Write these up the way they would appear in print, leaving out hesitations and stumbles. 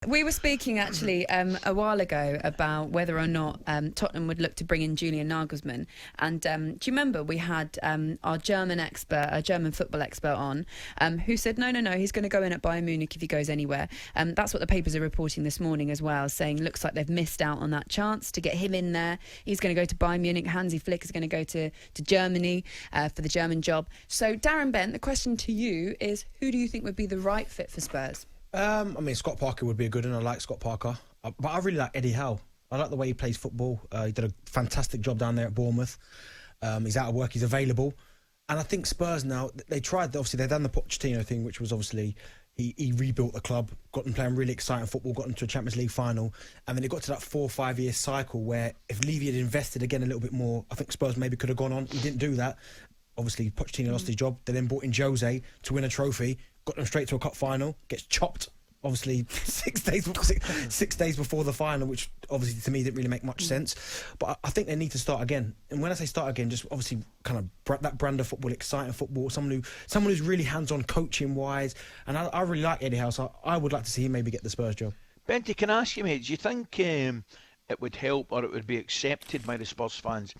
We were speaking actually a while ago about whether or not Tottenham would look to bring in Julian Nagelsmann. And do you remember we had our German expert, a German football expert on, who said, no, he's going to go in at Bayern Munich if he goes anywhere. That's what the papers are reporting this morning as well, saying looks like they've missed out on that chance to get him in there. He's going to go to Bayern Munich. Hansi Flick is going to go to Germany for the German job. So, Darren Bent, the question to you is, who do you think would be the right fit for Spurs? I mean, Scott Parker would be a good one. I like Scott Parker. But I really like Eddie Howe. I like the way he plays football. He did a fantastic job down there at Bournemouth. He's out of work. He's available. And I think Spurs now, they tried, obviously, they've done the Pochettino thing, which was obviously, he rebuilt the club, got them playing really exciting football, got them to a Champions League final. And then it got to that 4 or 5 year cycle where if Levy had invested again a little bit more, I think Spurs maybe could have gone on. He didn't do that. Obviously, Pochettino lost his job. They then brought in Jose to win a trophy, got them straight to a cup final, gets chopped. Obviously, 6 days before the final, which obviously to me didn't really make much sense. But I think they need to start again. And when I say start again, just obviously kind of that brand of football, exciting football, someone who's really hands-on coaching wise. And I really like Eddie Howe, so I would like to see him maybe get the Spurs job. Benty, can I ask you, mate, do you think it would help or it would be accepted by the Spurs fans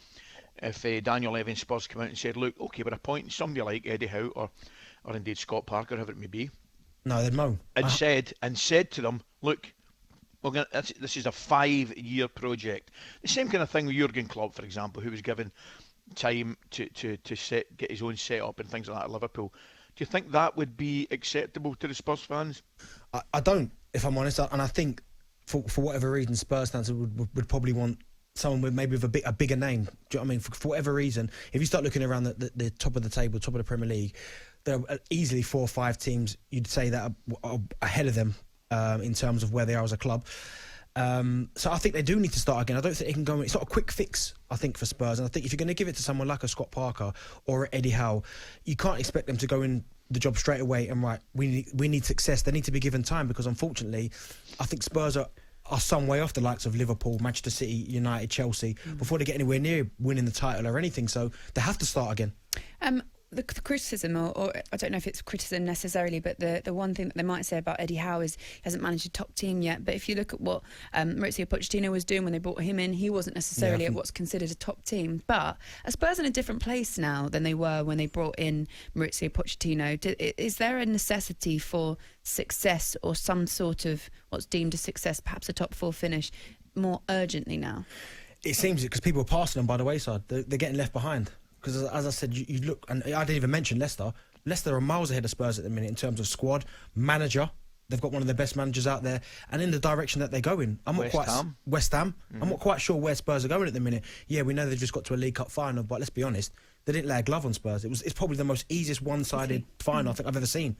if Daniel Levy and Spurs came out and said, look, OK, we're appointing somebody like Eddie Howe or indeed Scott Parker, whoever it may be? No, they'd moan. And said to them, look, this is a 5-year project. The same kind of thing with Jurgen Klopp, for example, who was given time to get his own setup and things like that at Liverpool. Do you think that would be acceptable to the Spurs fans? I don't, if I'm honest. And I think for whatever reason, Spurs fans would probably want someone with a bigger name. Do you know what I mean? For whatever reason, if you start looking around the top of the table, top of the Premier League, there are easily 4 or 5 teams you'd say that are ahead of them in terms of where they are as a club. So I think they do need to start again. I don't think they can go. It's not a quick fix, I think, for Spurs. And I think if you're going to give it to someone like a Scott Parker or Eddie Howe, you can't expect them to go in the job straight away and we need success. They need to be given time because unfortunately, I think Spurs are some way off the likes of Liverpool, Manchester City, United, Chelsea before they get anywhere near winning the title or anything. So they have to start again. The criticism, or I don't know if it's criticism necessarily, but the one thing that they might say about Eddie Howe is he hasn't managed a top team yet. But if you look at what Maurizio Pochettino was doing when they brought him in, he wasn't necessarily at what's considered a top team. But are Spurs in a different place now than they were when they brought in Maurizio Pochettino? Is there a necessity for success or some sort of what's deemed a success, perhaps a top 4 finish, more urgently now? It seems because people are passing them by the wayside. They're getting left behind. Because as I said, you look, and I didn't even mention Leicester. Leicester are miles ahead of Spurs at the minute in terms of squad, manager. They've got one of the best managers out there, and in the direction that they're going. West Ham. I'm not quite sure where Spurs are going at the minute. Yeah, we know they've just got to a League Cup final, but let's be honest, they didn't lay a glove on Spurs. It's probably the most easiest one-sided final I think I've ever seen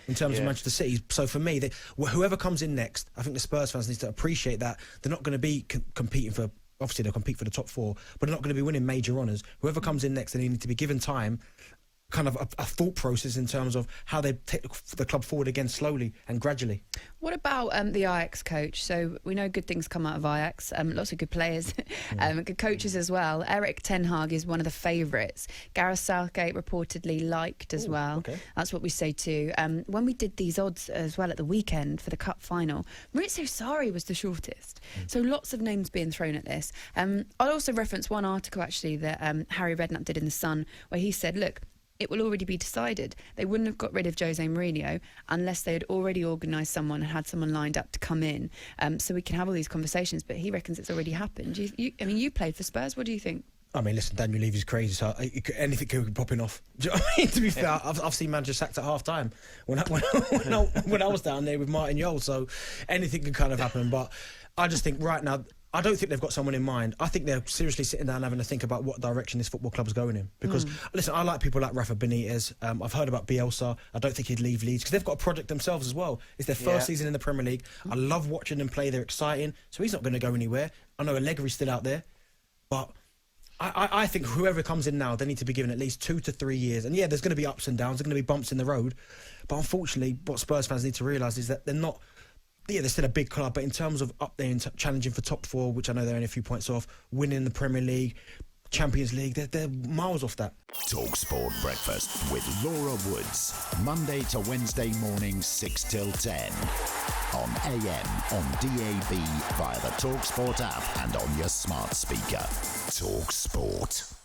in terms of Manchester City. So for me, whoever comes in next, I think the Spurs fans need to appreciate that they're not going to be competing for. Obviously, they'll compete for the top 4, but they're not going to be winning major honours. Whoever comes in next, they need to be given time, kind of a thought process in terms of how they take the club forward again slowly and gradually. What about the Ajax coach? So we know good things come out of Ajax, lots of good players, good coaches as well. Erik ten Hag is one of the favourites. Gareth Southgate reportedly liked as well. Okay. That's what we say too. When we did these odds as well at the weekend for the cup final, Maurizio Sarri was the shortest. So lots of names being thrown at this. I'll also reference one article actually that Harry Redknapp did in The Sun where he said, look, it will already be decided. They wouldn't have got rid of Jose Mourinho unless they had already organised someone and had someone lined up to come in. So we can have all these conversations, but he reckons it's already happened. You played for Spurs. What do you think? I mean, listen, Daniel Levy's crazy, so anything could be popping off. Do you know what I mean? To be fair, I've seen managers sacked at half time when I was down there with Martin Jol, so anything could kind of happen. But I just think right now, I don't think they've got someone in mind. I think they're seriously sitting down having to think about what direction this football club is going in. Because, listen, I like people like Rafa Benitez. I've heard about Bielsa. I don't think he'd leave Leeds because they've got a project themselves as well. It's their first season in the Premier League. I love watching them play. They're exciting. So he's not going to go anywhere. I know Allegri's still out there. But I think whoever comes in now, they need to be given at least 2 to 3 years. And yeah, there's going to be ups and downs. There's going to be bumps in the road. But unfortunately, what Spurs fans need to realise is that they're not... Yeah, they're still a big club, but in terms of up there and challenging for top 4, which I know they're only a few points off, winning the Premier League, Champions League. They're miles off that. talkSPORT Breakfast with Laura Woods. Monday to Wednesday mornings 6 till 10. On AM, on DAB, via the talkSPORT app and on your smart speaker. talkSPORT.